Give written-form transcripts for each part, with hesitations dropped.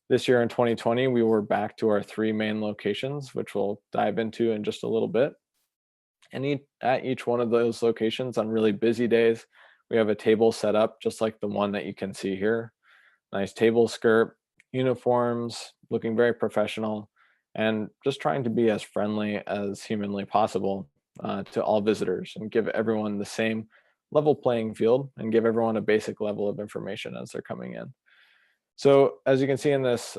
This year in 2020, we were back to our three main locations, which we'll dive into in just a little bit. And at each one of those locations on really busy days, we have a table set up just like the one that you can see here. Nice table skirt, uniforms, looking very professional, and just trying to be as friendly as humanly possible to all visitors and give everyone the same level playing field and give everyone a basic level of information as they're coming in. So as you can see in this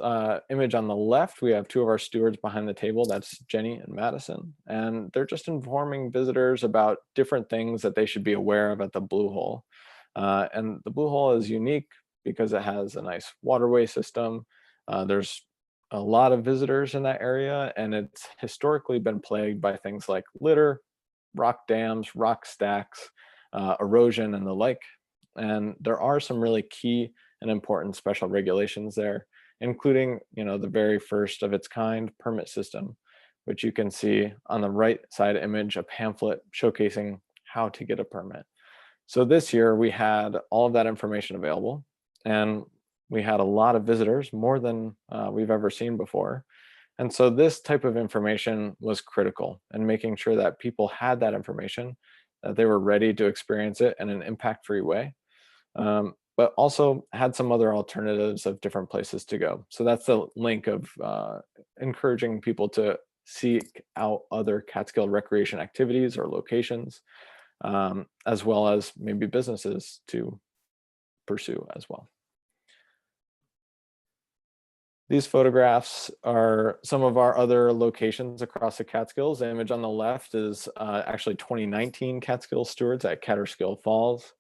image on the left, we have two of our stewards behind the table. That's Jenny and Madison. And they're just informing visitors about different things that they should be aware of at the Blue Hole. And the Blue Hole is unique because it has a nice waterway system. There's a lot of visitors in that area, and it's historically been plagued by things like litter, rock dams, rock stacks, erosion, and the like. And there are some really key and important special regulations there, including, the very first of its kind permit system, which you can see on the right side image, a pamphlet showcasing how to get a permit. So this year we had all of that information available, and we had a lot of visitors, more than we've ever seen before. And so this type of information was critical, and making sure that people had that information, that they were ready to experience it in an impact-free way. But also had some other alternatives of different places to go. So that's the link of encouraging people to seek out other Catskill recreation activities or locations, as well as maybe businesses to pursue as well. These photographs are some of our other locations across the Catskills. The image on the left is actually 2019 Catskill Stewards at Catskill Falls.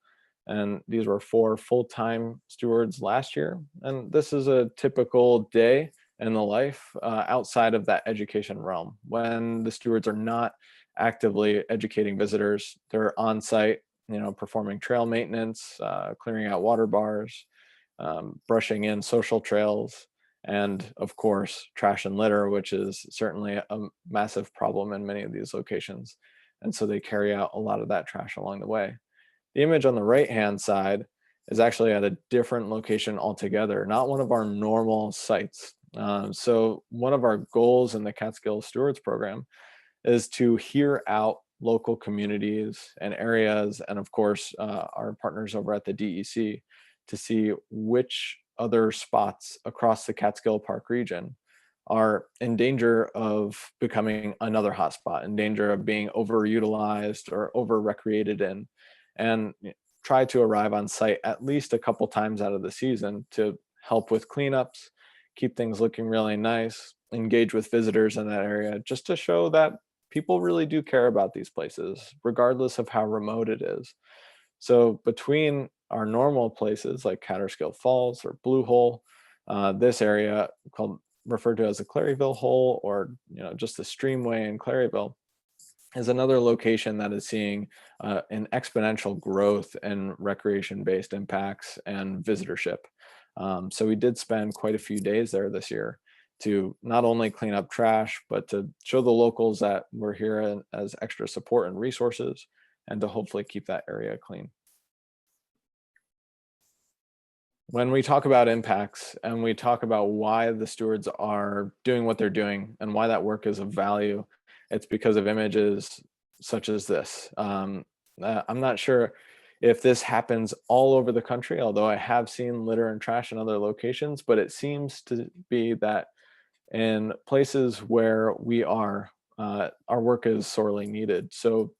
And these were 4 full-time stewards last year. And this is a typical day in the life outside of that education realm. When the stewards are not actively educating visitors, they're on site, performing trail maintenance, clearing out water bars, brushing in social trails, and of course, trash and litter, which is certainly a massive problem in many of these locations. And so they carry out a lot of that trash along the way. The image on the right-hand side is actually at a different location altogether, not one of our normal sites. So one of our goals in the Catskill Stewards Program is to hear out local communities and areas, and of course, our partners over at the DEC, to see which other spots across the Catskill Park region are in danger of becoming another hotspot, in danger of being overutilized or over-recreated in, and try to arrive on site at least a couple times out of the season to help with cleanups, keep things looking really nice, engage with visitors in that area, just to show that people really do care about these places, regardless of how remote it is. So between our normal places like Catskill Falls or Blue Hole, this area referred to as the Claryville Hole, or just the Streamway in Claryville, is another location that is seeing an exponential growth in recreation-based impacts and visitorship. So we did spend quite a few days there this year to not only clean up trash, but to show the locals that we're here as extra support and resources, and to hopefully keep that area clean. When we talk about impacts and we talk about why the stewards are doing what they're doing and why that work is of value, it's because of images such as this. I'm not sure if this happens all over the country, although I have seen litter and trash in other locations, but it seems to be that in places where we are, our work is sorely needed. So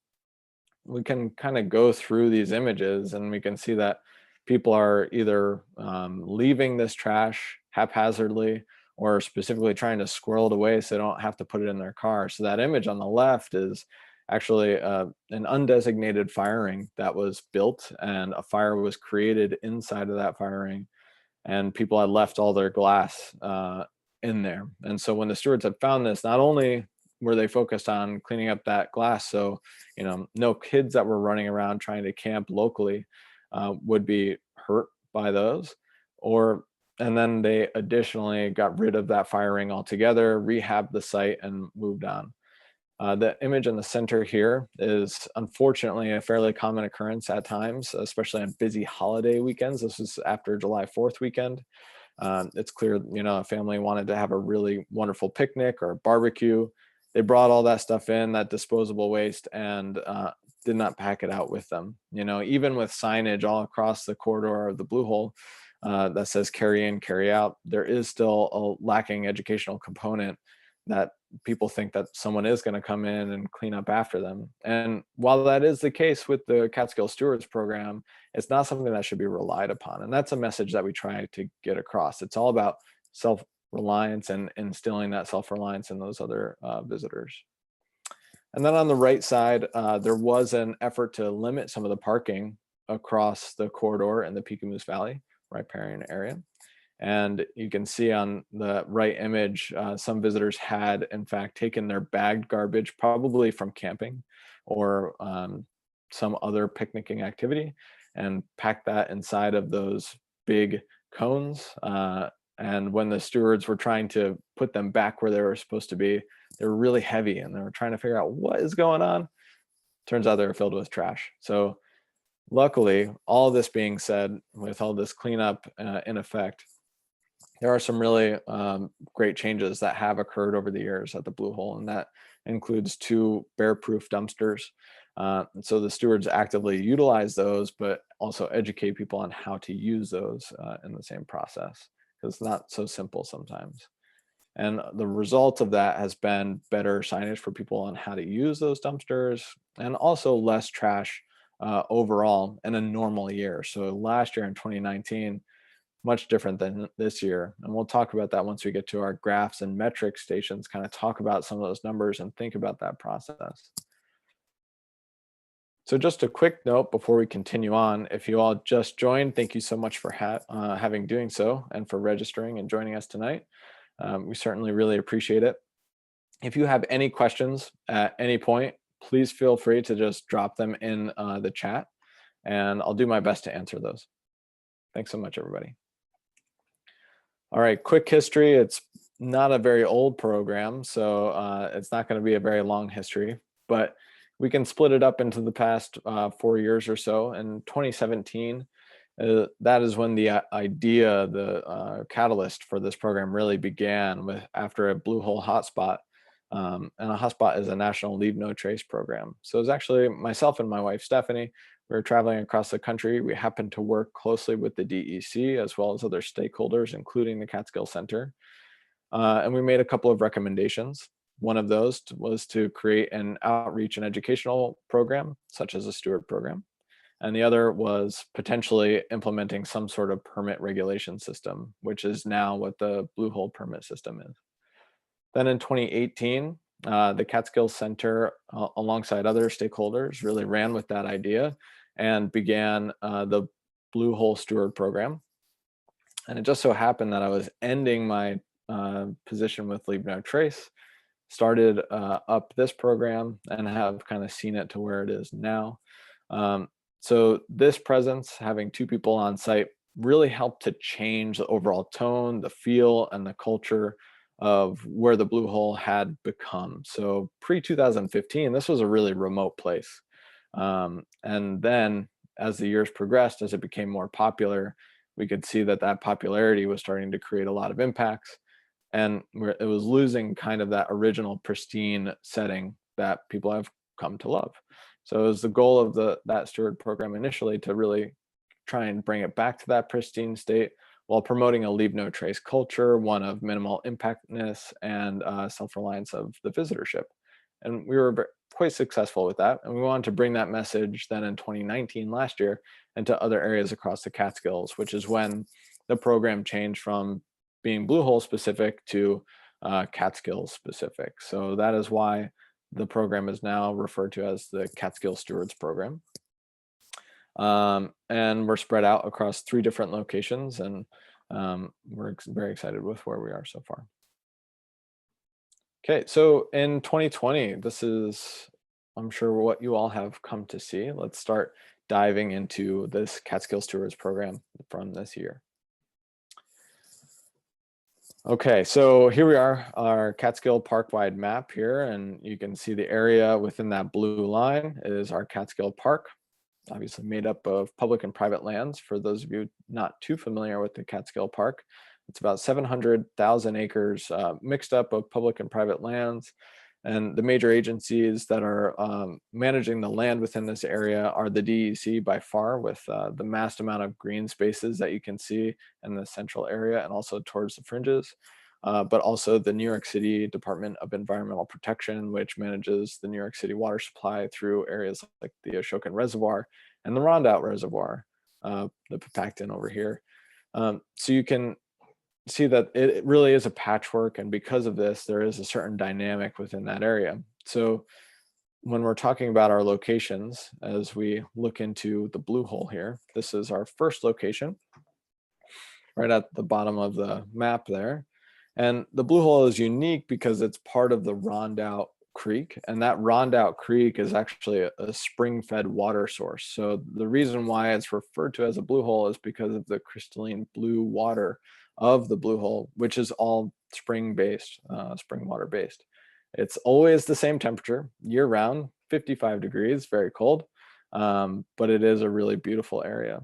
we can kind of go through these images and we can see that people are either leaving this trash haphazardly or specifically trying to squirrel it away so they don't have to put it in their car. So that image on the left is actually an undesignated firing that was built, and a fire was created inside of that firing, and people had left all their glass in there. And so when the stewards had found this, not only were they focused on cleaning up that glass, so no kids that were running around trying to camp locally would be hurt by those, and then they additionally got rid of that firing altogether, rehabbed the site, and moved on. The image in the center here is unfortunately a fairly common occurrence at times, especially on busy holiday weekends. This is after July 4th weekend. It's clear, a family wanted to have a really wonderful picnic or barbecue. They brought all that stuff in, that disposable waste, and did not pack it out with them. Even with signage all across the corridor of the Blue Hole that says carry in, carry out, there is still a lacking educational component that people think that someone is going to come in and clean up after them. And while that is the case with the Catskill Stewards Program, it's not something that should be relied upon. And that's a message that we try to get across. It's all about self-reliance and instilling that self-reliance in those other visitors. And then on the right side, there was an effort to limit some of the parking across the corridor in the Picayune Valley, riparian area. And you can see on the right image, some visitors had, in fact, taken their bagged garbage, probably from camping or some other picnicking activity, and packed that inside of those big cones. And when the stewards were trying to put them back where they were supposed to be, they were really heavy and they were trying to figure out what is going on. Turns out they were filled with trash. So luckily, all this being said, with all this cleanup in effect, there are some really great changes that have occurred over the years at the Blue Hole, and that includes 2 bear-proof dumpsters. So the stewards actively utilize those, but also educate people on how to use those in the same process, because it's not so simple sometimes. And the result of that has been better signage for people on how to use those dumpsters, and also less trash overall in a normal year. So last year in 2019, much different than this year. And we'll talk about that once we get to our graphs and metric stations, kind of talk about some of those numbers and think about that process. So just a quick note before we continue on, if you all just joined, thank you so much for having doing so and for registering and joining us tonight. We certainly really appreciate it. If you have any questions at any point, please feel free to just drop them in the chat, and I'll do my best to answer those. Thanks so much, everybody. All right, quick history. It's not a very old program, so it's not going to be a very long history, but we can split it up into the past 4 years or so. In 2017, that is when the idea, the catalyst for this program really began, after a Blue Hole hotspot. And a hotspot is a national Leave No Trace program. So it was actually myself and my wife, Stephanie. We were traveling across the country. We happened to work closely with the DEC as well as other stakeholders, including the Catskill Center. And we made a couple of recommendations. One of those was to create an outreach and educational program, such as a steward program. And the other was potentially implementing some sort of permit regulation system, which is now what the Blue Hole permit system is. Then in 2018, the Catskill Center, alongside other stakeholders, really ran with that idea and began the Blue Hole Steward Program. And it just so happened that I was ending my position with Leave No Trace, started up this program, and have kind of seen it to where it is now. So this presence, having 2 people on site, really helped to change the overall tone, the feel, and the culture of where the Blue Hole had become. So pre-2015, this was a really remote place. And then as the years progressed, as it became more popular, we could see that that popularity was starting to create a lot of impacts, and it was losing kind of that original pristine setting that people have come to love. So it was the goal of that steward program initially to really try and bring it back to that pristine state, while promoting a Leave No Trace culture, one of minimal impactness and self-reliance of the visitorship. And we were quite successful with that. And we wanted to bring that message then in 2019, last year, into other areas across the Catskills, which is when the program changed from being Blue Hole specific to Catskills specific. So that is why the program is now referred to as the Catskill Stewards Program. And we're spread out across 3 different locations, and we're very excited with where we are so far. Okay, so in 2020, this is, I'm sure, what you all have come to see. Let's start diving into this Catskill Stewards Program from this year. Okay, so here we are, our Catskill Park-wide map here, and you can see the area within that blue line is our Catskill Park, obviously made up of public and private lands. For those of you not too familiar with the Catskill Park, It's about 700,000 acres mixed up of public and private lands. And the major agencies that are managing the land within this area are the DEC by far, with the mass amount of green spaces that you can see in the central area and also towards the fringes. But also the New York City Department of Environmental Protection, which manages the New York City water supply through areas like the Ashokan Reservoir and the Rondout Reservoir, the Pepacton over here. So you can see that it really is a patchwork, and because of this, there is a certain dynamic within that area. So when we're talking about our locations, as we look into the blue hole here, this is our first location, right at the bottom of the map there. And the blue hole is unique because it's part of the Rondout Creek, and that Rondout Creek is actually a spring-fed water source. So the reason why it's referred to as a blue hole is because of the crystalline blue water of the blue hole, which is all spring-based, spring water-based. It's always the same temperature year-round, 55 degrees, very cold, but it is a really beautiful area.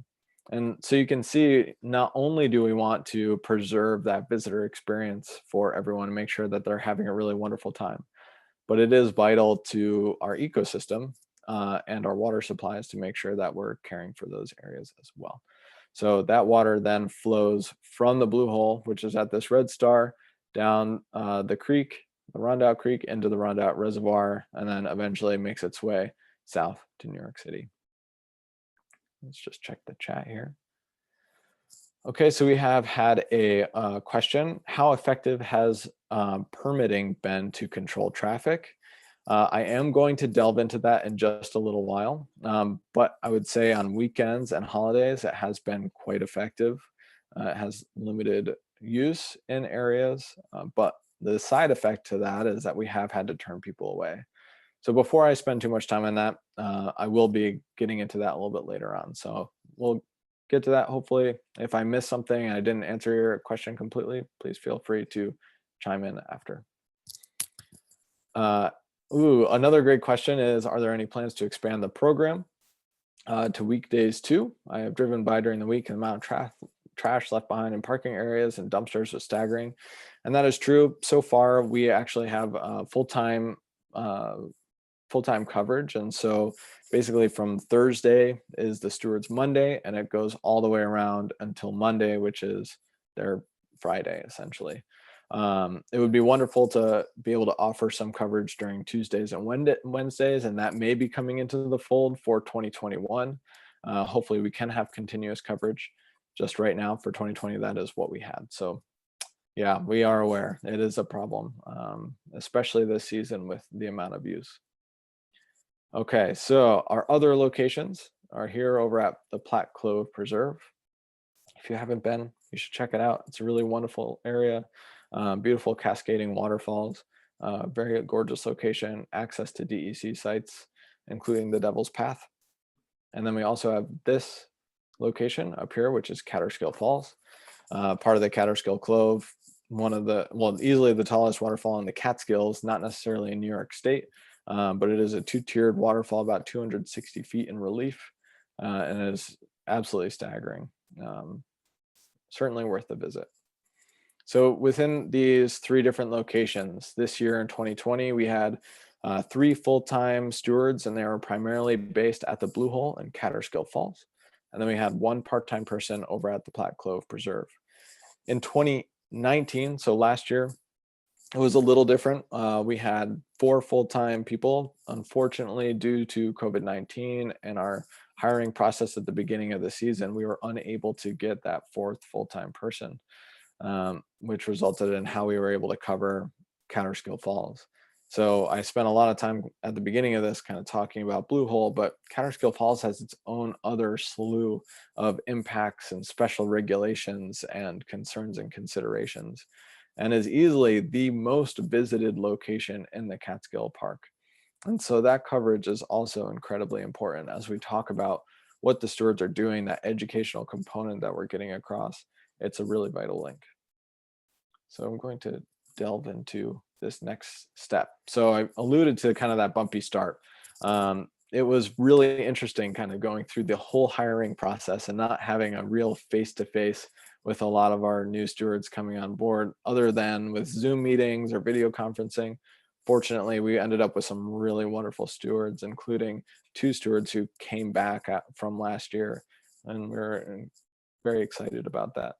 And so you can see, not only do we want to preserve that visitor experience for everyone and make sure that they're having a really wonderful time, but it is vital to our ecosystem and our water supplies to make sure that we're caring for those areas as well. So that water then flows from the blue hole, which is at this red star, down the creek, the Rondout Creek, into the Rondout Reservoir, and then eventually makes its way south to New York City. Let's just check the chat here. Okay, so we have had a question. How effective has permitting been to control traffic? I am going to delve into that in just a little while, but I would say on weekends and holidays, it has been quite effective. It has limited use in areas, but the side effect to that is that we have had to turn people away. So before I spend too much time on that, I will be getting into that a little bit later on. So we'll get to that hopefully. If I missed something and I didn't answer your question completely, please feel free to chime in after. Another great question is, are there any plans to expand the program to weekdays too? I have driven by during the week, and the amount of trash left behind in parking areas and dumpsters was staggering. And that is true. So far, we actually have full-time coverage. And so basically from Thursday is the Stewards Monday, and it goes all the way around until Monday, which is their Friday, essentially. It would be wonderful to be able to offer some coverage during Tuesdays and Wednesdays, and that may be coming into the fold for 2021. Hopefully we can have continuous coverage. Just right now for 2020, that is what we had. So yeah, we are aware it is a problem, especially this season with the amount of use. Okay, so our other locations are here over at the Plat Clove Preserve. If you haven't been, you should check it out. It's a really wonderful area, beautiful cascading waterfalls, very gorgeous location, access to DEC sites, including the Devil's Path. And then we also have this location up here, which is Catskill Falls, part of the Catskill Clove, easily the tallest waterfall in the Catskills, not necessarily in New York State, but it is a two-tiered waterfall, about 260 feet in relief, and it is absolutely staggering. Certainly worth the visit. So within these three different locations, this year in 2020, we had 3 full-time stewards, and they were primarily based at the Blue Hole in Catskill Falls. And then we had 1 part-time person over at the Plat Clove Preserve. In 2019, so last year, it was a little different. We had 4 full-time people. Unfortunately, due to COVID-19 and our hiring process at the beginning of the season, we were unable to get that 4th full-time person, which resulted in how we were able to cover Catskill Falls. So I spent a lot of time at the beginning of this kind of talking about Blue Hole, but Catskill Falls has its own other slew of impacts and special regulations and concerns and considerations, and is easily the most visited location in the Catskill Park. And so that coverage is also incredibly important as we talk about what the stewards are doing, that educational component that we're getting across. It's a really vital link. So I'm going to delve into this next step. So I alluded to kind of that bumpy start. It was really interesting kind of going through the whole hiring process and not having a real face-to-face with a lot of our new stewards coming on board, other than with Zoom meetings or video conferencing. Fortunately, we ended up with some really wonderful stewards, including 2 stewards who came back from last year, and we're very excited about that.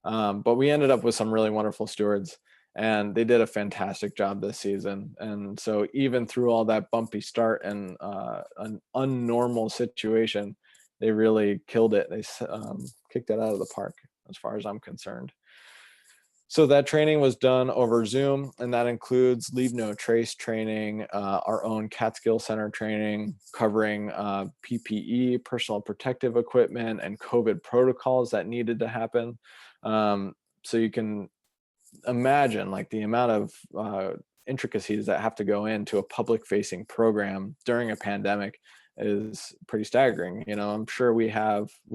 But we ended up with some really wonderful stewards, and they did a fantastic job this season. And so even through all that bumpy start and an unnormal situation, they really killed it. They kicked it out of the park as far as I'm concerned. So that training was done over Zoom, and that includes leave no trace training, our own Catskill Center training covering PPE, personal protective equipment, and COVID protocols that needed to happen. So you can imagine like the amount of intricacies that have to go into a public facing program during a pandemic is pretty staggering. I'm sure we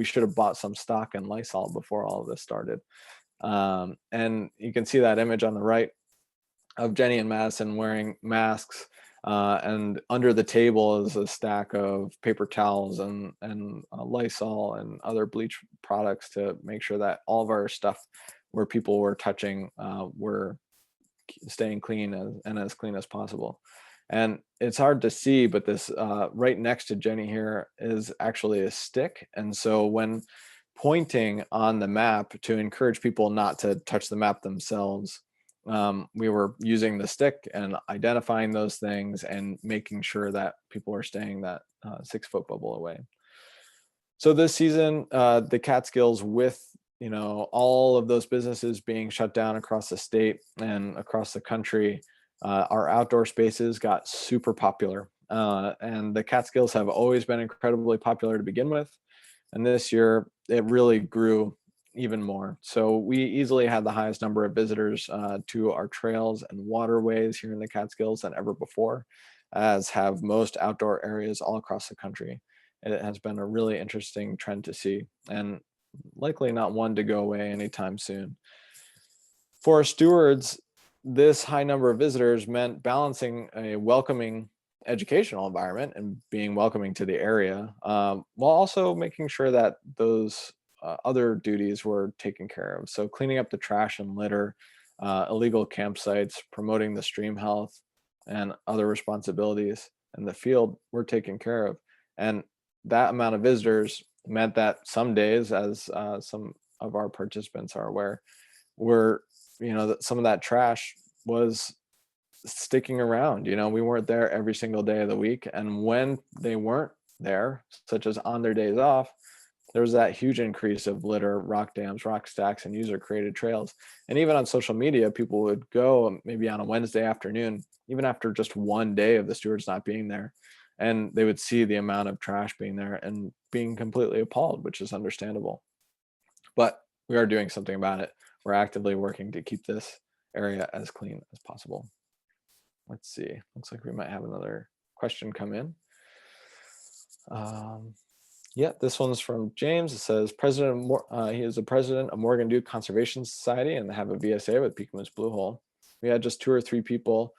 should have bought some stock in Lysol before all of this started. And you can see that image on the right of Jenny and Madison wearing masks, and under the table is a stack of paper towels and Lysol and other bleach products to make sure that all of our stuff where people were touching were staying clean and as clean as possible. And it's hard to see, but this right next to Jenny here is actually a stick. And so when pointing on the map to encourage people not to touch the map themselves, we were using the stick and identifying those things and making sure that people are staying that 6-foot bubble away. So this season, the Catskills, with all of those businesses being shut down across the state and across the country, our outdoor spaces got super popular. And the Catskills have always been incredibly popular to begin with. And this year, it really grew even more. So we easily had the highest number of visitors to our trails and waterways here in the Catskills than ever before, as have most outdoor areas all across the country. It has been a really interesting trend to see, and likely not one to go away anytime soon. For our stewards, this high number of visitors meant balancing a welcoming educational environment and being welcoming to the area, while also making sure that those other duties were taken care of. So cleaning up the trash and litter, illegal campsites, promoting the stream health, and other responsibilities in the field were taken care of. And that amount of visitors meant that some days, as some of our participants are aware, were, that some of that trash was sticking around. We weren't there every single day of the week. And when they weren't there, such as on their days off, there was that huge increase of litter, rock dams, rock stacks, and user created trails. And even on social media, people would go maybe on a Wednesday afternoon, even after just one day of the stewards not being there, and they would see the amount of trash being there and being completely appalled, which is understandable. But we are doing something about it. We're actively working to keep this area as clean as possible. Let's see. Looks like we might have another question come in. Yeah, this one's from James. It says, he is the president of Morgan Duke Conservation Society and have a VSA with Peak Moose Blue Hole. We had just 2 or 3 people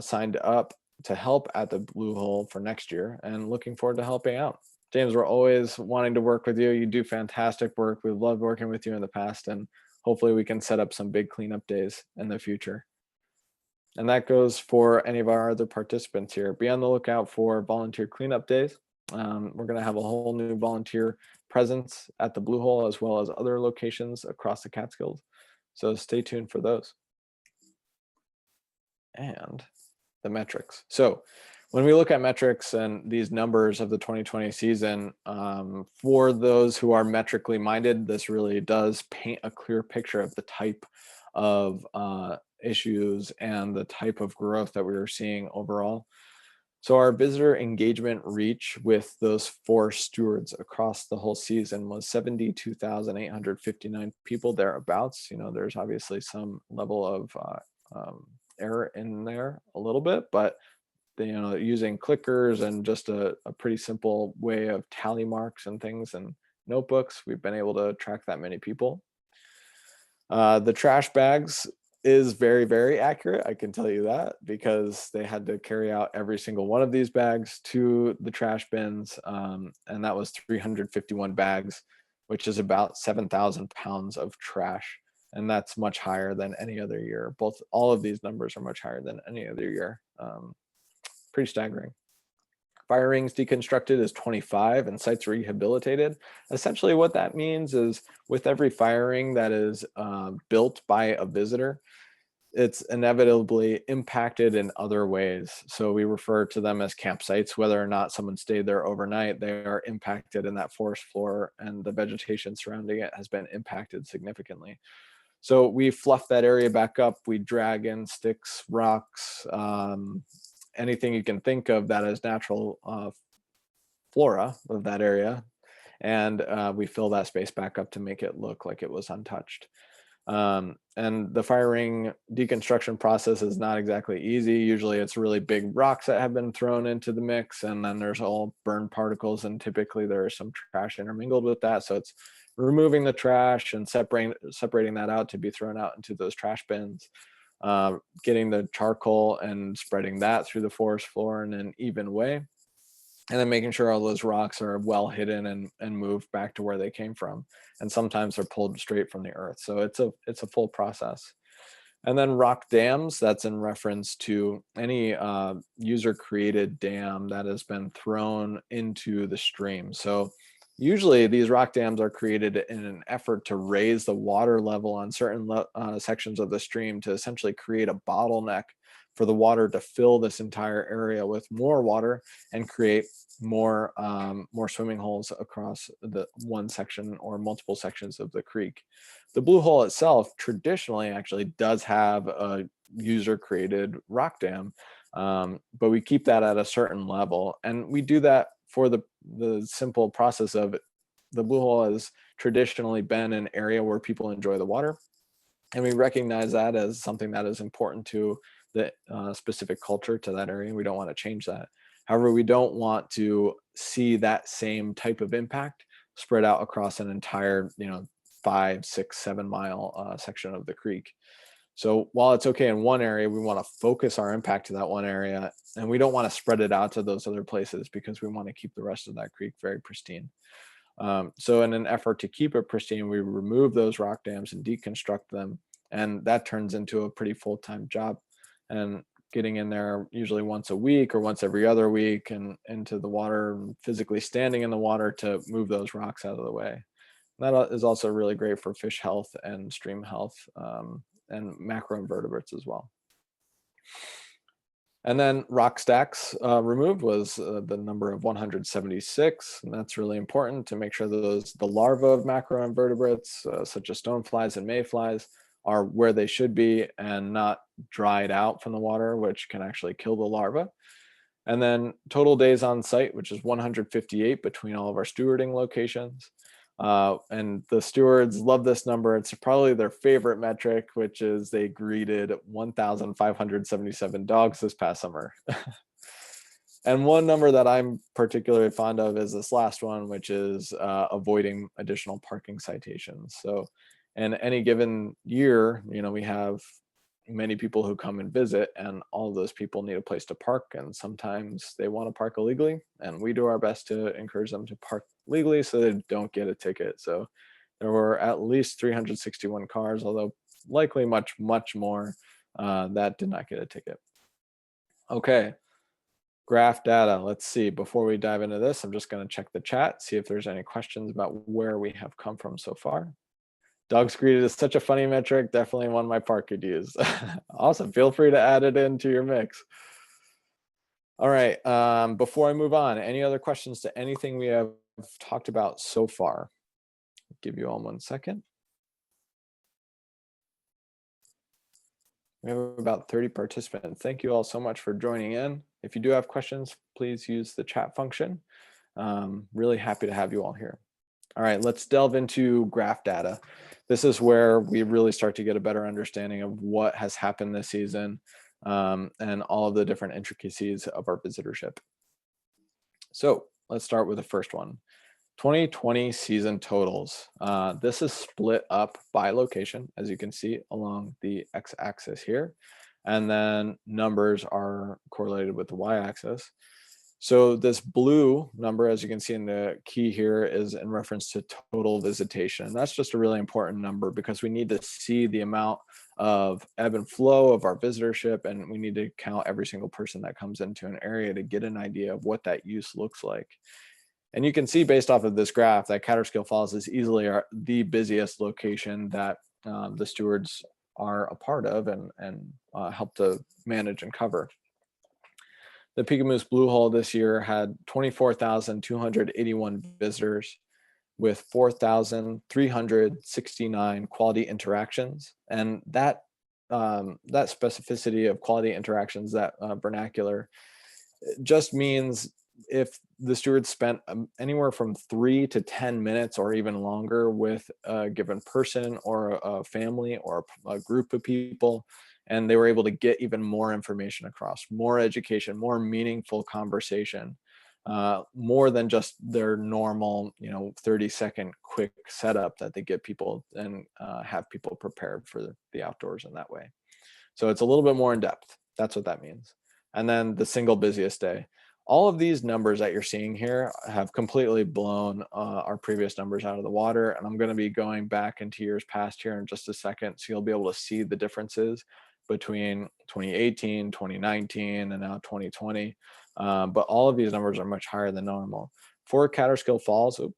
signed up to help at the Blue Hole for next year, and looking forward to helping out. James, we're always wanting to work with you. You do fantastic work. We've loved working with you in the past, and hopefully we can set up some big cleanup days in the future. And that goes for any of our other participants here. Be on the lookout for volunteer cleanup days. We're going to have a whole new volunteer presence at the Blue Hole, as well as other locations across the Catskills. So stay tuned for those. And the metrics. So when we look at metrics and these numbers of the 2020 season, for those who are metrically minded, this really does paint a clear picture of the type of issues and the type of growth that we were seeing overall. So our visitor engagement reach with those 4 stewards across the whole season was 72,859 people thereabouts. There's obviously some level of error in there a little bit, but using clickers and just a pretty simple way of tally marks and things and notebooks, we've been able to track that many people. The trash bags is very, very accurate. I can tell you that, because they had to carry out every single one of these bags to the trash bins. And that was 351 bags, which is about 7,000 pounds of trash. And that's much higher than any other year. All of these numbers are much higher than any other year. Pretty staggering. Fire rings deconstructed is 25 and sites rehabilitated. Essentially what that means is with every fire ring that is built by a visitor, it's inevitably impacted in other ways. So we refer to them as campsites. Whether or not someone stayed there overnight, they are impacted in that forest floor, and the vegetation surrounding it has been impacted significantly. So we fluff that area back up. We drag in sticks, rocks, anything you can think of that is natural flora of that area. And we fill that space back up to make it look like it was untouched. And the fire ring deconstruction process is not exactly easy. Usually it's really big rocks that have been thrown into the mix, and then there's all burned particles, and typically there is some trash intermingled with that. So it's removing the trash and separating that out to be thrown out into those trash bins, getting the charcoal and spreading that through the forest floor in an even way, and then making sure all those rocks are well hidden and moved back to where they came from. And sometimes they're pulled straight from the earth. So it's a full process. And then rock dams, that's in reference to any user created dam that has been thrown into the stream. So usually these rock dams are created in an effort to raise the water level on certain sections of the stream to essentially create a bottleneck for the water to fill this entire area with more water and create more swimming holes across the one section or multiple sections of the creek. The Blue Hole itself traditionally actually does have a user created rock dam, but we keep that at a certain level. And we do that for the simple process of the Blue Hole has traditionally been an area where people enjoy the water. And we recognize that as something that is important to the specific culture to that area. We don't want to change that. However, we don't want to see that same type of impact spread out across an entire, 5, 6, 7 mile section of the creek. So while it's okay in one area, we want to focus our impact to that one area, and we don't want to spread it out to those other places because we want to keep the rest of that creek very pristine. So in an effort to keep it pristine, we remove those rock dams and deconstruct them, and that turns into a pretty full-time job. And getting in there usually once a week or once every other week and into the water, physically standing in the water to move those rocks out of the way. And that is also really great for fish health and stream health, and macroinvertebrates as well. And then rock stacks removed was the number of 176. And that's really important to make sure that the larvae of macroinvertebrates, such as stoneflies and mayflies, are where they should be and not dried out from the water, which can actually kill the larva. And then total days on site, which is 158 between all of our stewarding locations. And the stewards love this number. It's probably their favorite metric, which is they greeted 1,577 dogs this past summer. And one number that I'm particularly fond of is this last one, which is avoiding additional parking citations. So in any given year, we have many people who come and visit, and all of those people need a place to park, and sometimes they want to park illegally, and we do our best to encourage them to park legally so they don't get a ticket. So there were at least 361 cars, although likely much more that did not get a ticket. Okay, graph data. Let's see, before we dive into this, I'm just going to check the chat, see if there's any questions about where we have come from so far. Dogs greeted is such a funny metric, definitely one my park could use. Awesome, feel free to add it into your mix. All right, before I move on, any other questions to anything we have talked about so far? I'll give you all 1 second. We have about 30 participants. Thank you all so much for joining in. If you do have questions, please use the chat function. Really happy to have you all here. All right, let's delve into graph data. This is where we really start to get a better understanding of what has happened this season, and all of the different intricacies of our visitorship. So let's start with the first one. 2020 season totals. This is split up by location, as you can see along the x-axis here. And then numbers are correlated with the y-axis. So this blue number, as you can see in the key here, is in reference to total visitation. And that's just a really important number because we need to see the amount of ebb and flow of our visitorship, and we need to count every single person that comes into an area to get an idea of what that use looks like. And you can see based off of this graph that Catskill Falls is easily the busiest location that the stewards are a part of and help to manage and cover. The Pikamoose Blue Hole this year had 24,281 visitors with 4,369 quality interactions. And that specificity of quality interactions, that vernacular, just means if the stewards spent anywhere from 3 to 10 minutes or even longer with a given person or a family or a group of people, and they were able to get even more information across, more education, more meaningful conversation, more than just their normal, 30-second quick setup that they get people and have people prepared for the outdoors in that way. So it's a little bit more in depth. That's what that means. And then the single busiest day. All of these numbers that you're seeing here have completely blown our previous numbers out of the water. And I'm going to be going back into years past here in just a second. So you'll be able to see the differences between 2018, 2019, and now 2020. But all of these numbers are much higher than normal. For Catskill Falls, it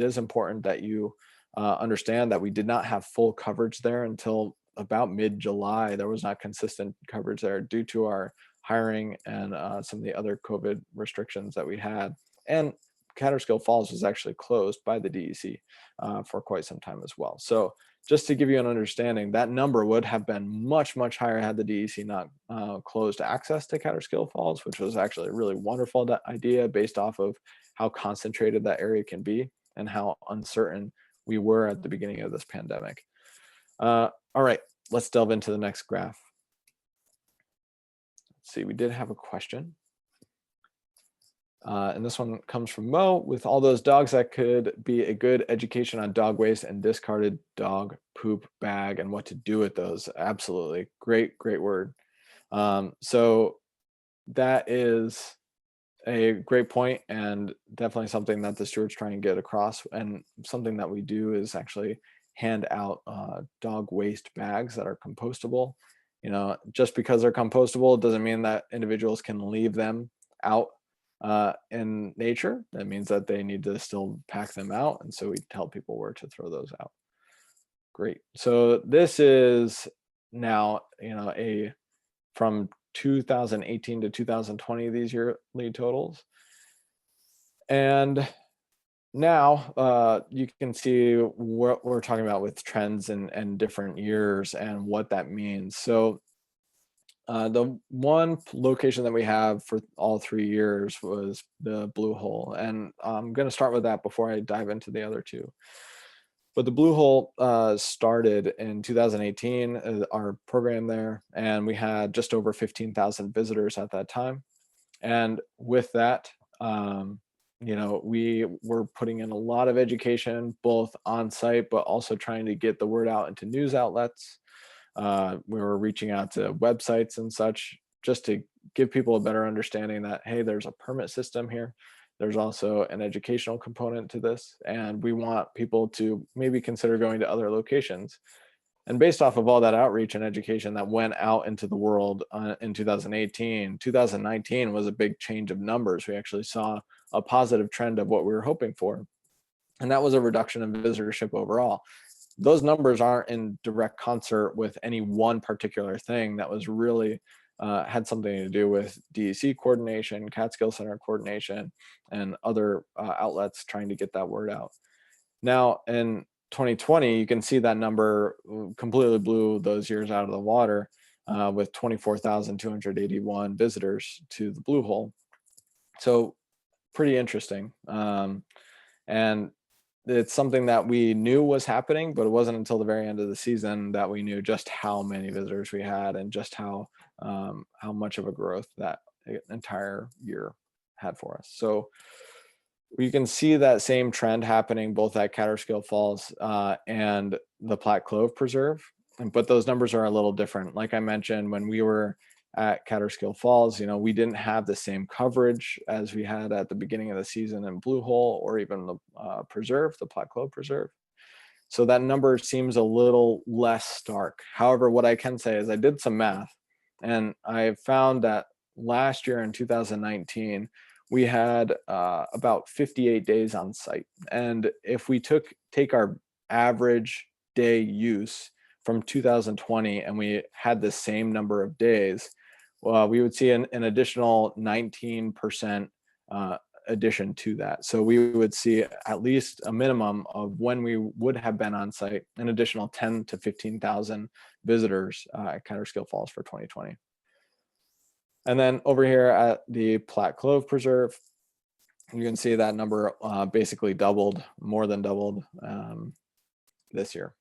is important that you understand that we did not have full coverage there until about mid-July. There was not consistent coverage there due to our hiring and some of the other COVID restrictions that we had. And Catskill Falls was actually closed by the DEC for quite some time as well. So just to give you an understanding, that number would have been much, much higher had the DEC not closed access to Catskill Falls, which was actually a really wonderful idea based off of how concentrated that area can be and how uncertain we were at the beginning of this pandemic. All right, let's delve into the next graph. Let's see, we did have a question. And this one comes from Mo. With all those dogs, that could be a good education on dog waste and discarded dog poop bag and what to do with those. Absolutely. Great word. So that is a great point and definitely something that the stewards try and get across. And something that we do is actually hand out dog waste bags that are compostable. Just because they're compostable doesn't mean that individuals can leave them out in nature. That means that they need to still pack them out. And so we tell people where to throw those out. Great. So this is now, from 2018 to 2020, these yearly totals. And now you can see what we're talking about with trends and different years and what that means. So the one location that we have for all 3 years was the Blue Hole. And I'm going to start with that before I dive into the other two. But the Blue Hole started in 2018, our program there, and we had just over 15,000 visitors at that time. And with that, we were putting in a lot of education, both on site, but also trying to get the word out into news outlets. We were reaching out to websites and such just to give people a better understanding that, hey, there's a permit system here. There's also an educational component to this, and we want people to maybe consider going to other locations. And based off of all that outreach and education that went out into the world in 2018, 2019 was a big change of numbers. We actually saw a positive trend of what we were hoping for. And that was a reduction in visitorship overall. Those numbers aren't in direct concert with any one particular thing. That was really had something to do with DEC coordination, Catskill Center coordination, and other outlets trying to get that word out. Now, in 2020, you can see that number completely blew those years out of the water with 24,281 visitors to the Blue Hole. So pretty interesting. And it's something that we knew was happening, but it wasn't until the very end of the season that we knew just how many visitors we had and just how much of a growth that entire year had for us. So you can see that same trend happening both at Catskill Falls and the Plat Clove Preserve, but those numbers are a little different. Like I mentioned, when we were at Catskill Falls, we didn't have the same coverage as we had at the beginning of the season in Blue Hole or even the preserve, the Plat Preserve. So that number seems a little less stark. However, what I can say is I did some math, and I found that last year in 2019, we had about 58 days on site. And if we take our average day use from 2020 and we had the same number of days, we would see an additional 19% addition to that. So we would see at least a minimum of, when we would have been on site, an additional 10 to 15,000 visitors at Catskill Falls for 2020. And then over here at the Plat Clove Preserve, you can see that number basically doubled, more than doubled this year.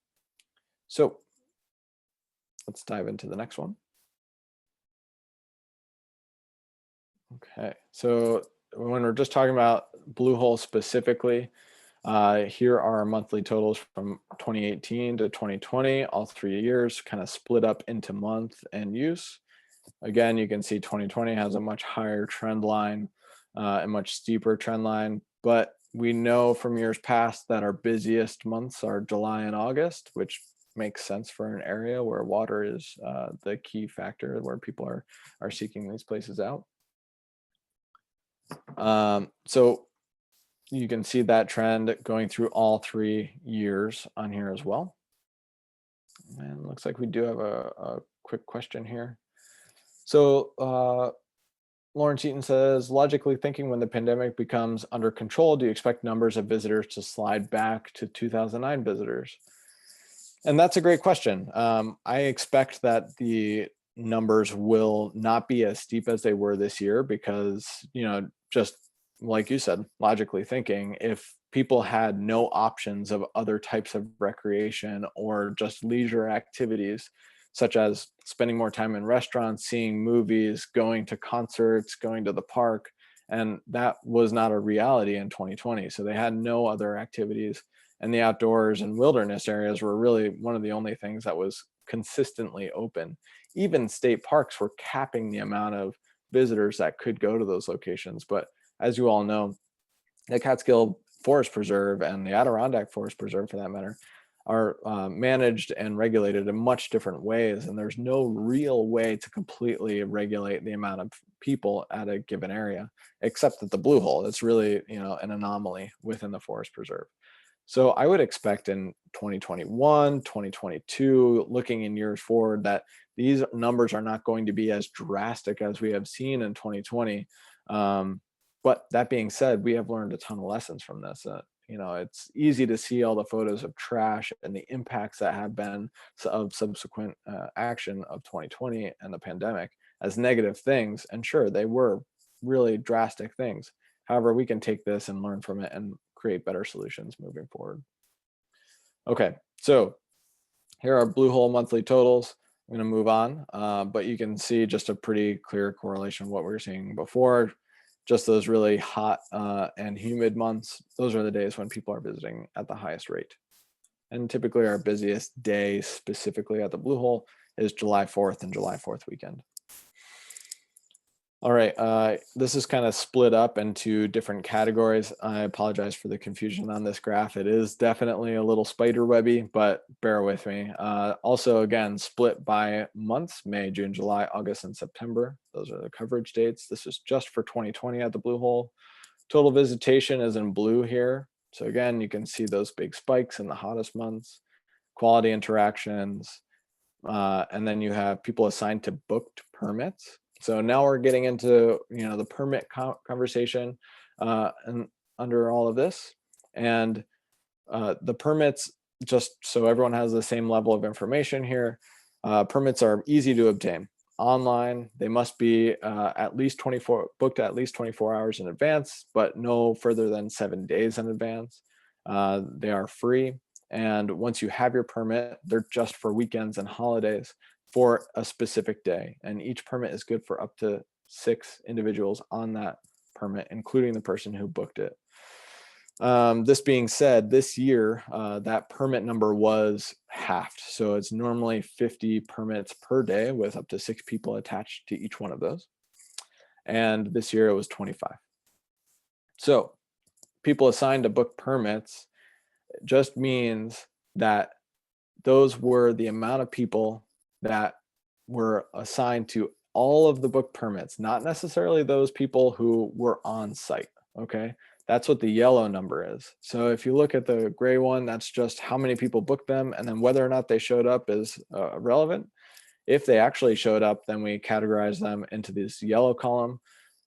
So let's dive into the next one. Okay, so when we're just talking about Blue Hole specifically, here are our monthly totals from 2018 to 2020, all 3 years, kind of split up into month and use. Again, you can see 2020 has a much higher trend line, a much steeper trend line, but we know from years past that our busiest months are July and August, which makes sense for an area where water is the key factor, where people are seeking these places out. So you can see that trend going through all 3 years on here as well. And looks like we do have a quick question here. So Lawrence Eaton says, logically thinking, when the pandemic becomes under control, do you expect numbers of visitors to slide back to 2009 visitors? And that's a great question. I expect that the numbers will not be as steep as they were this year because, just like you said, logically thinking, if people had no options of other types of recreation or just leisure activities, such as spending more time in restaurants, seeing movies, going to concerts, going to the park, and that was not a reality in 2020. So they had no other activities, and the outdoors and wilderness areas were really one of the only things that was consistently open. Even state parks were capping the amount of visitors that could go to those locations. But as you all know, the Catskill Forest Preserve and the Adirondack Forest Preserve, for that matter, are managed and regulated in much different ways. And there's no real way to completely regulate the amount of people at a given area, except at the Blue Hole. It's really, an anomaly within the Forest Preserve. So I would expect in 2021, 2022, looking in years forward, that these numbers are not going to be as drastic as we have seen in 2020. But that being said, we have learned a ton of lessons from this. It's easy to see all the photos of trash and the impacts that have been of subsequent action of 2020 and the pandemic as negative things. And sure, they were really drastic things. However, we can take this and learn from it and create better solutions moving forward. Okay, so here are Blue Hole monthly totals. I'm going to move on, but you can see just a pretty clear correlation with what we were seeing before. Just those really hot and humid months, those are the days when people are visiting at the highest rate. And typically our busiest day specifically at the Blue Hole is July 4th and July 4th weekend. All right, this is kind of split up into different categories. I apologize for the confusion on this graph. It is definitely a little spider webby, but bear with me. Also, again, split by months: May, June, July, August, and September. Those are the coverage dates. This is just for 2020 at the Blue Hole. Total visitation is in blue here. So again, you can see those big spikes in the hottest months, quality interactions, and then you have people assigned to booked permits. So now we're getting into the permit conversation and under all of this, and the permits, just so everyone has the same level of information here. Permits are easy to obtain online. They must be booked at least 24 hours in advance, but no further than 7 days in advance. They are free, and once you have your permit, they're just for weekends and holidays for a specific day, and each permit is good for up to 6 individuals on that permit, including the person who booked it. This being said, this year, that permit number was halved. So it's normally 50 permits per day with up to 6 people attached to each one of those. And this year it was 25. So people assigned to book permits just means that those were the amount of people that were assigned to all of the book permits, not necessarily those people who were on site. Okay. That's what the yellow number is. So if you look at the gray one, that's just how many people booked them. And then whether or not they showed up is relevant. If they actually showed up, then we categorize them into this yellow column,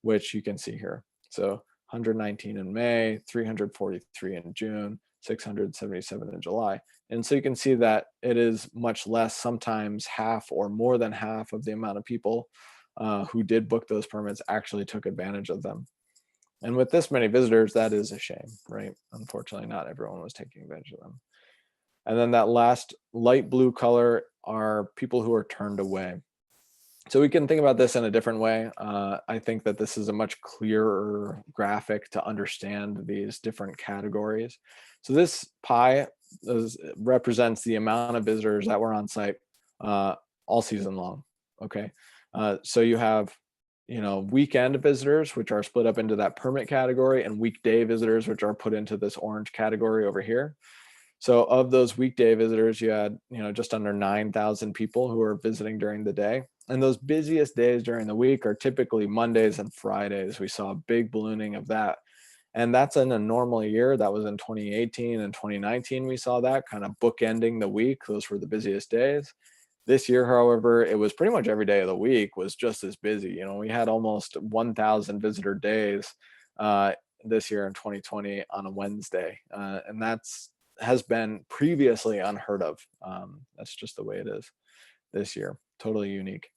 which you can see here. So 119 in May, 343 in June, 677 in July. And so you can see that it is much less, sometimes half or more than half of the amount of people who did book those permits actually took advantage of them. And with this many visitors, that is a shame, right? Unfortunately, not everyone was taking advantage of them. And then that last light blue color are people who are turned away. So we can think about this in a different way. I think that this is a much clearer graphic to understand these different categories. So this pie represents the amount of visitors that were on site all season long. Okay, so you have weekend visitors, which are split up into that permit category, and weekday visitors, which are put into this orange category over here. So of those weekday visitors, you had, just under 9,000 people who are visiting during the day. And those busiest days during the week are typically Mondays and Fridays. We saw a big ballooning of that. And that's in a normal year. That was in 2018 and 2019. We saw that kind of bookending the week. Those were the busiest days. This year, however, it was pretty much every day of the week was just as busy. We had almost 1,000 visitor days this year in 2020 on a Wednesday. And has been previously unheard of. That's just the way it is this year. Totally unique.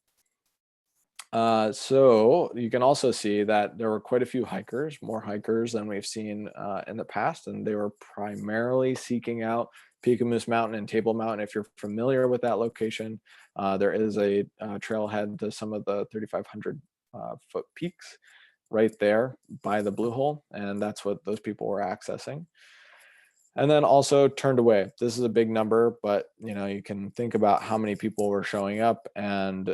So you can also see that there were quite a few hikers, more hikers than we've seen in the past, and they were primarily seeking out Piccamoose Mountain and Table Mountain. If you're familiar with that location, there is a trailhead to some of the 3,500 foot peaks right there by the Blue Hole, and that's what those people were accessing. And then also turned away. This is a big number, but you can think about how many people were showing up, and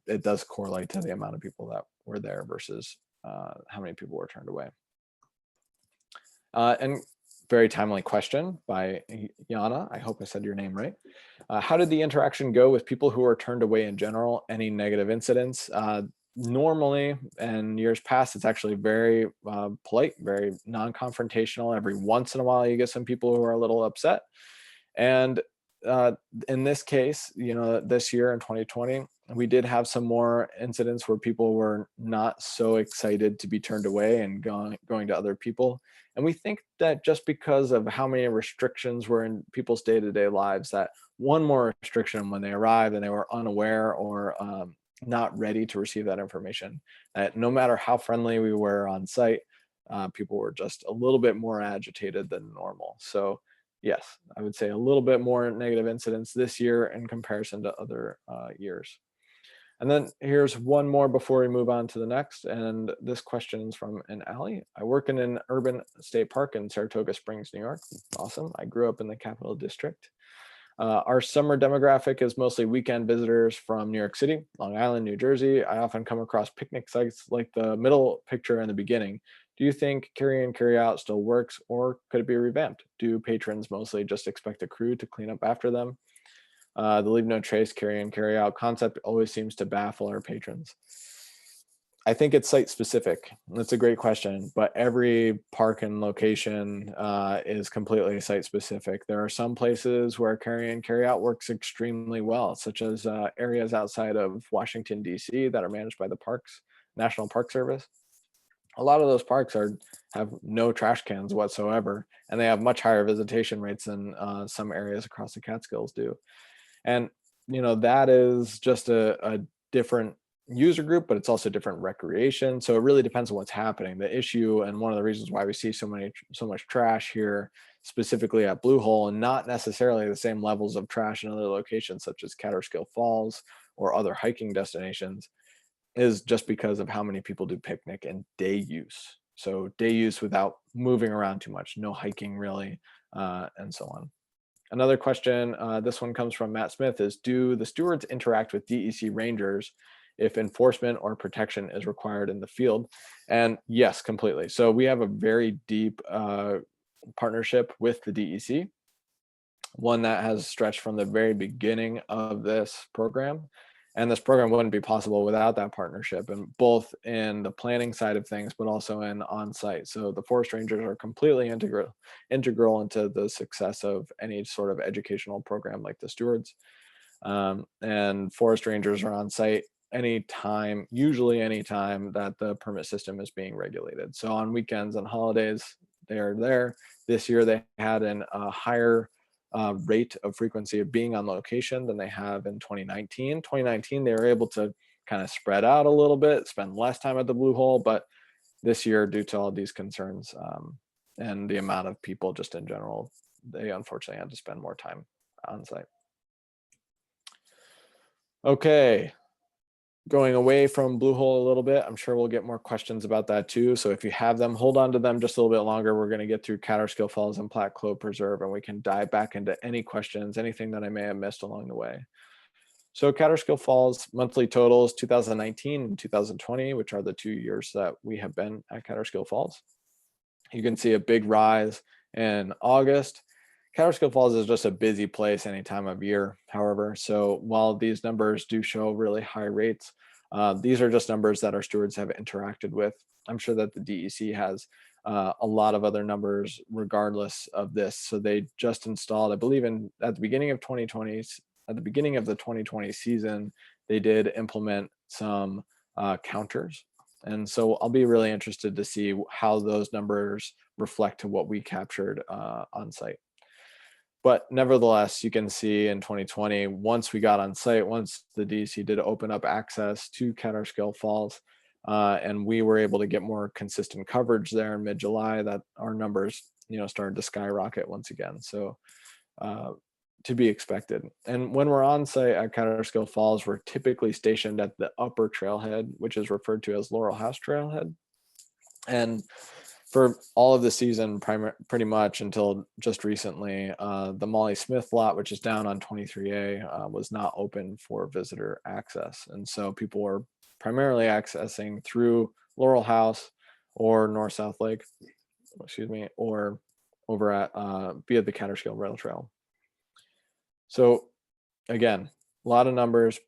it does correlate to the amount of people that were there versus how many people were turned away. And very timely question by Yana. I hope I said your name right. How did the interaction go with people who were turned away in general? Any negative incidents? Normally, in years past, it's actually very polite, very non-confrontational. Every once in a while, you get some people who are a little upset. And in this case, this year in 2020, we did have some more incidents where people were not so excited to be turned away and going to other people. And we think that just because of how many restrictions were in people's day-to-day lives, that one more restriction when they arrived and they were unaware or not ready to receive that information, that no matter how friendly we were on site, people were just a little bit more agitated than normal. So yes, I would say a little bit more negative incidents this year in comparison to other years. And then here's one more before we move on to the next. And this question is from an Allie. I work in an urban state park in Saratoga Springs, New York. Awesome. I grew up in the Capital District. Our summer demographic is mostly weekend visitors from New York City, Long Island, New Jersey. I often come across picnic sites like the middle picture in the beginning. Do you think carry in, carry out still works, or could it be revamped? Do patrons mostly just expect a crew to clean up after them? The leave no trace, carry in, carry out concept always seems to baffle our patrons. I think it's site specific. That's a great question, but every park and location is completely site specific. There are some places where carry in, carry out works extremely well, such as areas outside of Washington, D.C. that are managed by the National Park Service. A lot of those parks have no trash cans whatsoever, and they have much higher visitation rates than some areas across the Catskills do. And, that is just a different user group, but it's also different recreation. So it really depends on what's happening. The issue, and one of the reasons why we see so much trash here, specifically at Blue Hole, and not necessarily the same levels of trash in other locations such as Catskill Falls or other hiking destinations, is just because of how many people do picnic and day use. So day use without moving around too much, no hiking really, and so on. Another question, this one comes from Matt Smith, is do the stewards interact with DEC rangers if enforcement or protection is required in the field? And yes, completely. So we have a very deep partnership with the DEC, one that has stretched from the very beginning of this program. And this program wouldn't be possible without that partnership, and both in the planning side of things, but also in on-site. So the forest rangers are completely integral into the success of any sort of educational program like the stewards. And forest rangers are on site anytime, usually anytime that the permit system is being regulated. So on weekends and holidays, they are there. This year they had a higher rate of frequency of being on location than they have in 2019. 2019, they were able to kind of spread out a little bit, spend less time at the Blue Hole, but this year, due to all these concerns and the amount of people just in general, they unfortunately had to spend more time on site. Okay, going away from Blue Hole a little bit, I'm sure we'll get more questions about that too. So if you have them, hold on to them just a little bit longer. We're going to get through Catskill Falls and Plat Clove Preserve, and we can dive back into any questions, anything that I may have missed along the way. So Catskill Falls monthly totals 2019 and 2020, which are the 2 years that we have been at Catskill Falls. You can see a big rise in August. Catskill Falls is just a busy place any time of year, however. So while these numbers do show really high rates, these are just numbers that our stewards have interacted with. I'm sure that the DEC has a lot of other numbers regardless of this. So they just installed, I believe at the beginning of 2020, at the beginning of the 2020 season, they did implement some counters. And so I'll be really interested to see how those numbers reflect to what we captured on site. But nevertheless, you can see in 2020, once we got on site, once the DEC did open up access to Catskill Falls, and we were able to get more consistent coverage there in mid-July, that our numbers, started to skyrocket once again. So to be expected. And when we're on site at Catskill Falls, we're typically stationed at the upper trailhead, which is referred to as Laurel House Trailhead. And for all of the season, pretty much until just recently, the Molly Smith lot, which is down on 23A, was not open for visitor access. And so people were primarily accessing through Laurel House or North South Lake, or over at via the Catskill Rail Trail. So again, a lot of numbers,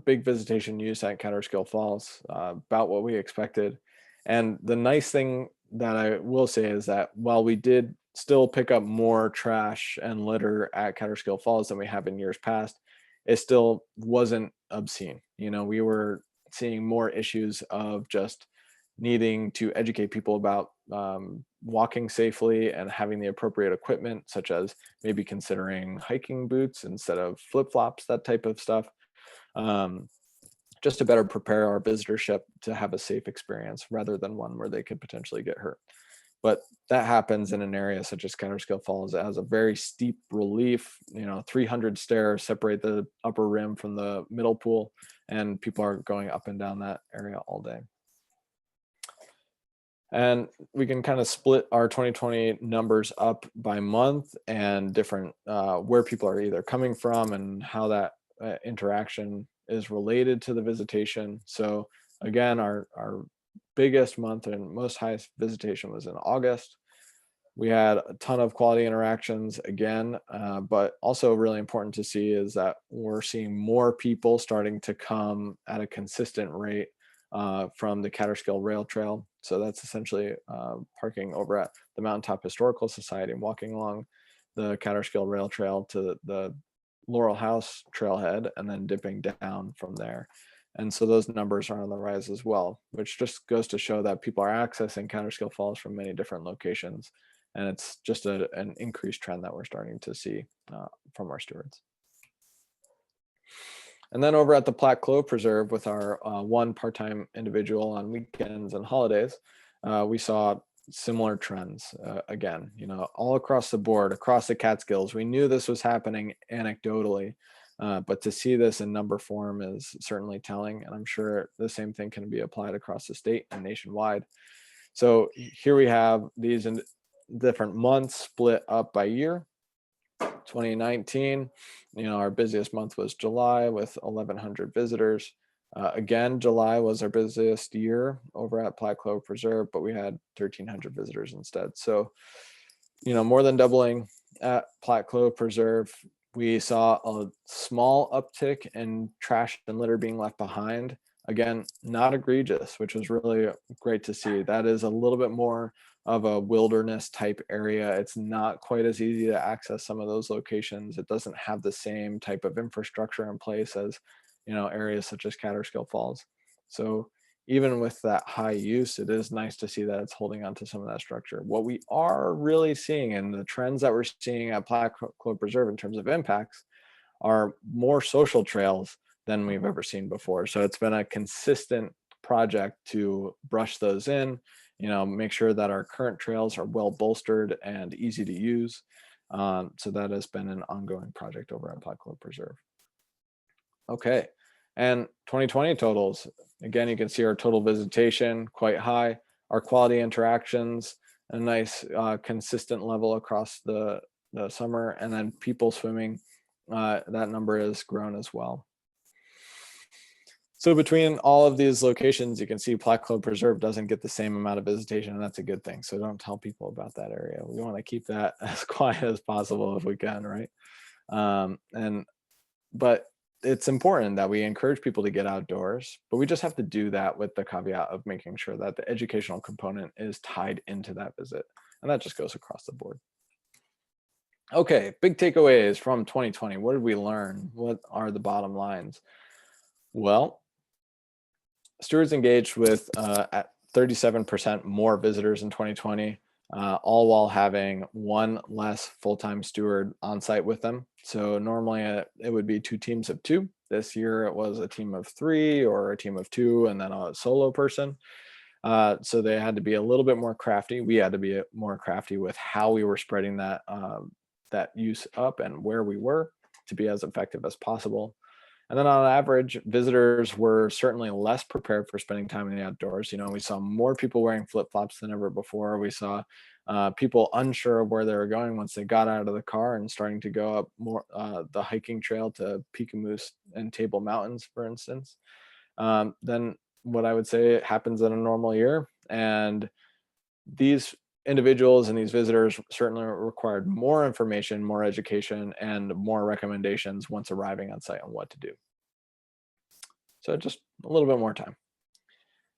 big visitation use at Catskill Falls, about what we expected. And the nice thing that I will say is that while we did still pick up more trash and litter at Catskill Falls than we have in years past, it still wasn't obscene. We were seeing more issues of just needing to educate people about walking safely and having the appropriate equipment, such as maybe considering hiking boots instead of flip-flops, that type of stuff. Just to better prepare our visitorship to have a safe experience rather than one where they could potentially get hurt. But that happens in an area such as Catskill Falls. It has a very steep relief, 300 stairs separate the upper rim from the middle pool, and people are going up and down that area all day. And we can kind of split our 2020 numbers up by month and different where people are either coming from and how that interaction is related to the visitation. So again, our biggest month and most highest visitation was in August. We had a ton of quality interactions again, but also really important to see is that we're seeing more people starting to come at a consistent rate from the Catskill Rail Trail. So that's essentially parking over at the Mountaintop Historical Society and walking along the Catskill Rail Trail to the Laurel House Trailhead and then dipping down from there. And so those numbers are on the rise as well, which just goes to show that people are accessing Catskill Falls from many different locations. And it's just an increased trend that we're starting to see from our stewards. And then over at the Plat Clove Preserve with our one part-time individual on weekends and holidays, we saw similar trends again, all across the board, across the Catskills. We knew this was happening anecdotally, but to see this in number form is certainly telling. And I'm sure the same thing can be applied across the state and nationwide. So here we have these in different months split up by year. 2019, our busiest month was July with 1,100 visitors. Again, July was our busiest year over at Plat Preserve, but we had 1,300 visitors instead. So, more than doubling at Plat Preserve. We saw a small uptick in trash and litter being left behind. Again, not egregious, which was really great to see. That is a little bit more of a wilderness type area. It's not quite as easy to access some of those locations. It doesn't have the same type of infrastructure in place as, areas such as Catskill Falls. So even with that high use, it is nice to see that it's holding on to some of that structure. What we are really seeing, and the trends that we're seeing at Plat Preserve in terms of impacts, are more social trails than we've ever seen before. So it's been a consistent project to brush those in, make sure that our current trails are well bolstered and easy to use. So that has been an ongoing project over at Plat Preserve. Okay, and 2020 totals. Again, you can see our total visitation quite high, our quality interactions, a nice consistent level across the summer, and then people swimming, that number has grown as well. So between all of these locations, you can see Plat Preserve doesn't get the same amount of visitation, and that's a good thing. So don't tell people about that area. We want to keep that as quiet as possible if we can, right? But it's important that we encourage people to get outdoors, but we just have to do that with the caveat of making sure that the educational component is tied into that visit. And that just goes across the board. Okay, big takeaways from 2020. What did we learn? What are the bottom lines? Well, stewards engaged with at 37% more visitors in 2020, all while having one less full-time steward on site with them. So normally it would be 2 teams of 2. This year it was a team of 3 or a team of 2 and then a solo person. So they had to be a little bit more crafty. We had to be more crafty with how we were spreading that use up and where we were to be as effective as possible. And then on average, visitors were certainly less prepared for spending time in the outdoors. We saw more people wearing flip-flops than ever before. We saw people unsure of where they were going once they got out of the car and starting to go up more the hiking trail to Peekamoose and Table Mountains, for instance. Then what I would say happens in a normal year. And these individuals and these visitors certainly required more information, more education, and more recommendations once arriving on site on what to do. So just a little bit more time.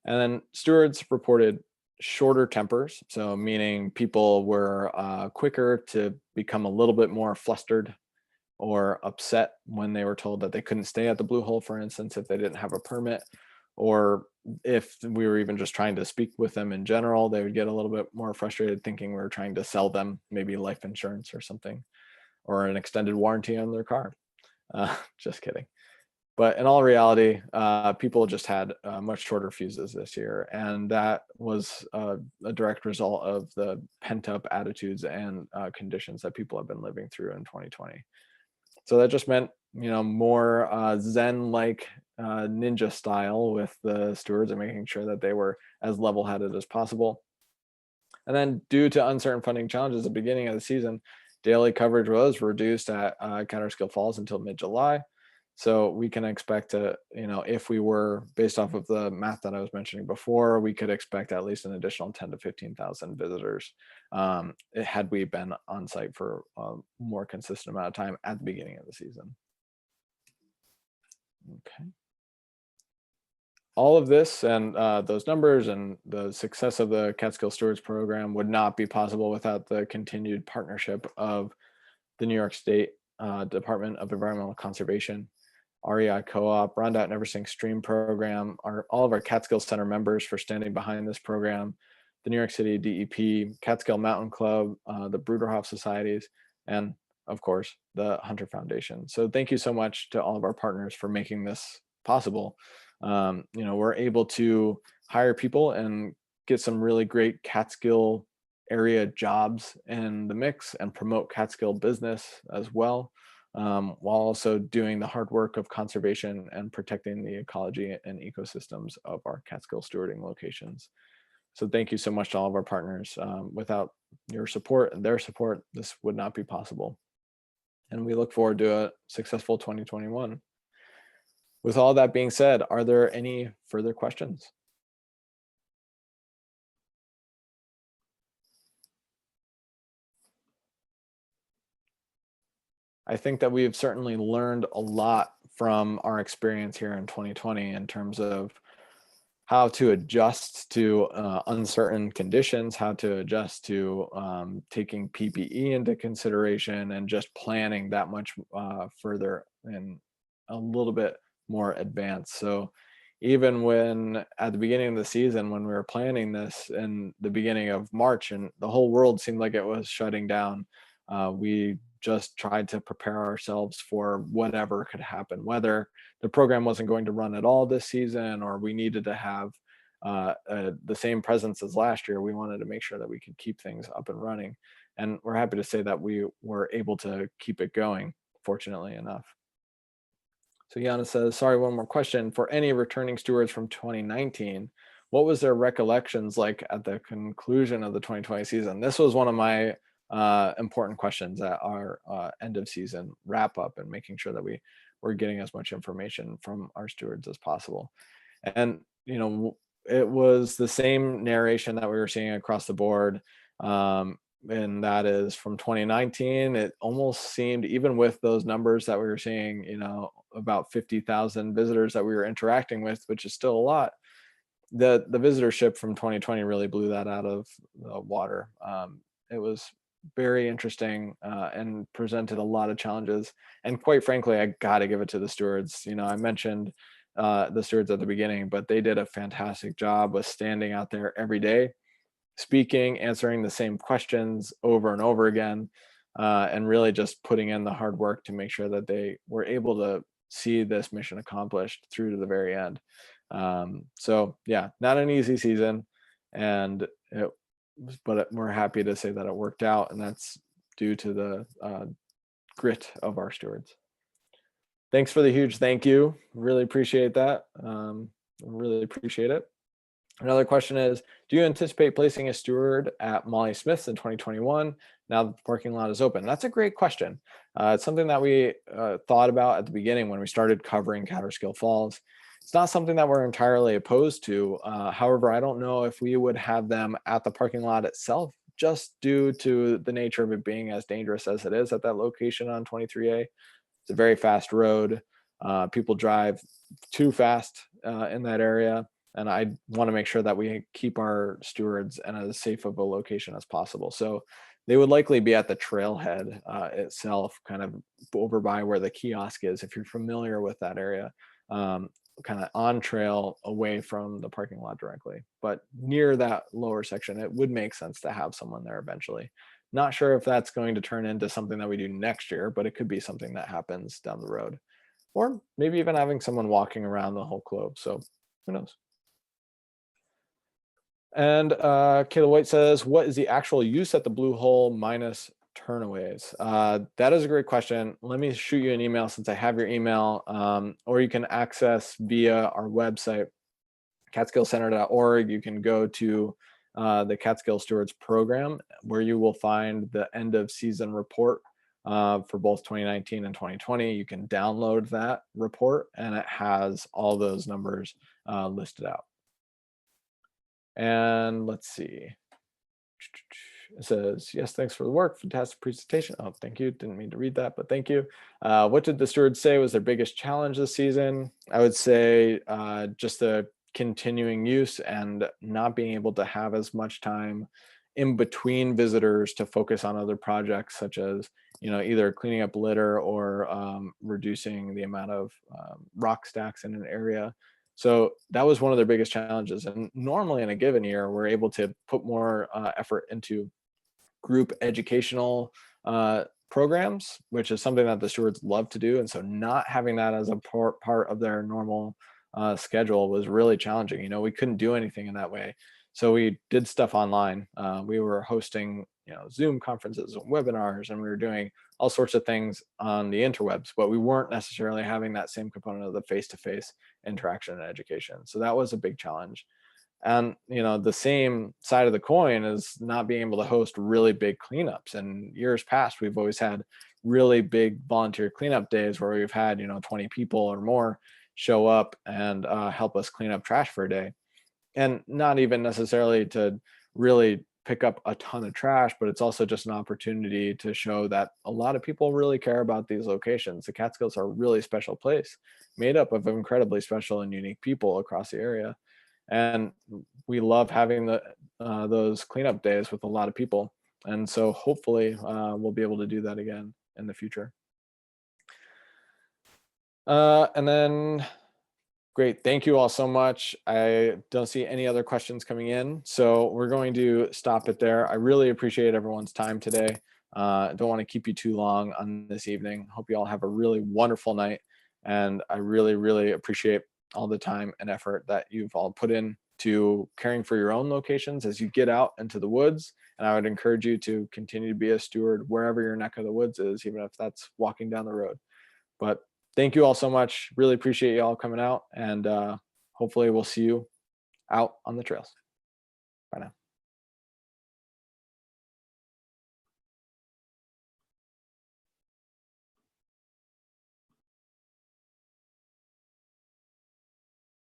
And then stewards reported shorter tempers, so meaning people were quicker to become a little bit more flustered or upset when they were told that they couldn't stay at the Blue Hole, for instance, if they didn't have a permit, or if we were even just trying to speak with them in general, they would get a little bit more frustrated thinking we were trying to sell them maybe life insurance or something, or an extended warranty on their car. Just kidding. But in all reality, people just had much shorter fuses this year. And that was a direct result of the pent up attitudes and conditions that people have been living through in 2020. So that just meant, more Zen-like ninja style with the stewards and making sure that they were as level-headed as possible. And then due to uncertain funding challenges at the beginning of the season, daily coverage was reduced at Catskill Falls until mid-July. So we can expect to, if we were based off of the math that I was mentioning before, we could expect at least an additional 10 to 15,000 visitors had we been on site for a more consistent amount of time at the beginning of the season. Okay. All of this and those numbers and the success of the Catskill Stewards Program would not be possible without the continued partnership of the New York State Department of Environmental Conservation, REI Co-op, Rondout Never Sink Stream Program, all of our Catskill Center members for standing behind this program, the New York City DEP, Catskill Mountain Club, the Bruderhof Societies, and of course, the Hunter Foundation. So thank you so much to all of our partners for making this possible. We're able to hire people and get some really great Catskill area jobs in the mix and promote Catskill business as well, while also doing the hard work of conservation and protecting the ecology and ecosystems of our Catskill stewarding locations. So thank you so much to all of our partners. Without your support and their support, this would not be possible. And we look forward to a successful 2021. With all that being said, are there any further questions? I think that we've certainly learned a lot from our experience here in 2020 in terms of how to adjust to uncertain conditions, how to adjust to taking PPE into consideration, and just planning that much further and a little bit more advanced. So even when at the beginning of the season, when we were planning this in the beginning of March and the whole world seemed like it was shutting down, we just tried to prepare ourselves for whatever could happen, whether the program wasn't going to run at all this season or we needed to have the same presence as last year. We wanted to make sure that we could keep things up and running. And we're happy to say that we were able to keep it going, fortunately enough. So Yana says, sorry, one more question. For any returning stewards from 2019, what was their recollections like at the conclusion of the 2020 season? This was one of my important questions at our end of season wrap up, and making sure that we were getting as much information from our stewards as possible. And, it was the same narration that we were seeing across the board. And that is from 2019, it almost seemed, even with those numbers that we were seeing, about 50,000 visitors that we were interacting with, which is still a lot. The visitorship from 2020 really blew that out of the water. It was very interesting and presented a lot of challenges. And quite frankly, I got to give it to the stewards. I mentioned the stewards at the beginning, but they did a fantastic job of standing out there every day, speaking, answering the same questions over and over again, and really just putting in the hard work to make sure that they were able to see this mission accomplished through to the very end. So yeah, not an easy season, and but we're happy to say that it worked out, and that's due to the grit of our stewards. Thanks for the huge thank you. Really appreciate that. Really appreciate it. Another question is, do you anticipate placing a steward at Molly Smith's in 2021 now that the parking lot is open? That's a great question. It's something that we thought about at the beginning when we started covering Catskill Falls. It's not something that we're entirely opposed to. However, I don't know if we would have them at the parking lot itself, just due to the nature of it being as dangerous as it is at that location on 23A. It's a very fast road. People drive too fast in that area. And I want to make sure that we keep our stewards in as safe of a location as possible. So they would likely be at the trailhead itself, kind of over by where the kiosk is, if you're familiar with that area, kind of on trail away from the parking lot directly. But near that lower section, it would make sense to have someone there eventually. Not sure if that's going to turn into something that we do next year, but it could be something that happens down the road. Or maybe even having someone walking around the whole globe. So who knows? And Kayla White says, what is the actual use at the Blue Hole minus turnaways? That is a great question. Let me shoot you an email since I have your email, or you can access via our website, catskillcenter.org. You can go to the Catskill Stewards Program, where you will find the end of season report for both 2019 and 2020. You can download that report, and it has all those numbers listed out. And let's see. It says, yes, thanks for the work. Fantastic presentation. Oh, thank you. Didn't mean to read that, but thank you. What did the stewards say was their biggest challenge this season? I would say just the continuing use and not being able to have as much time in between visitors to focus on other projects, such as, either cleaning up litter or reducing the amount of rock stacks in an area. So that was one of their biggest challenges. And normally in a given year, we're able to put more effort into group educational programs, which is something that the stewards love to do. And so not having that as a part of their normal schedule was really challenging. We couldn't do anything in that way. So we did stuff online. We were hosting, Zoom conferences and webinars, and we were doing all sorts of things on the interwebs, but we weren't necessarily having that same component of the face-to-face interaction and education. So that was a big challenge. And the same side of the coin is not being able to host really big cleanups. And years past, we've always had really big volunteer cleanup days where we've had 20 people or more show up and help us clean up trash for a day. And not even necessarily to really pick up a ton of trash, but it's also just an opportunity to show that a lot of people really care about these locations. The Catskills are a really special place, made up of incredibly special and unique people across the area. And we love having those cleanup days with a lot of people. And so hopefully we'll be able to do that again in the future. And then great. Thank you all so much. I don't see any other questions coming in, so we're going to stop it there. I really appreciate everyone's time today. Don't want to keep you too long on this evening. Hope you all have a really wonderful night. And I really, really appreciate all the time and effort that you've all put in to caring for your own locations as you get out into the woods. And I would encourage you to continue to be a steward wherever your neck of the woods is, even if that's walking down the road. But thank you all so much. Really appreciate you all coming out, and hopefully we'll see you out on the trails. Bye now.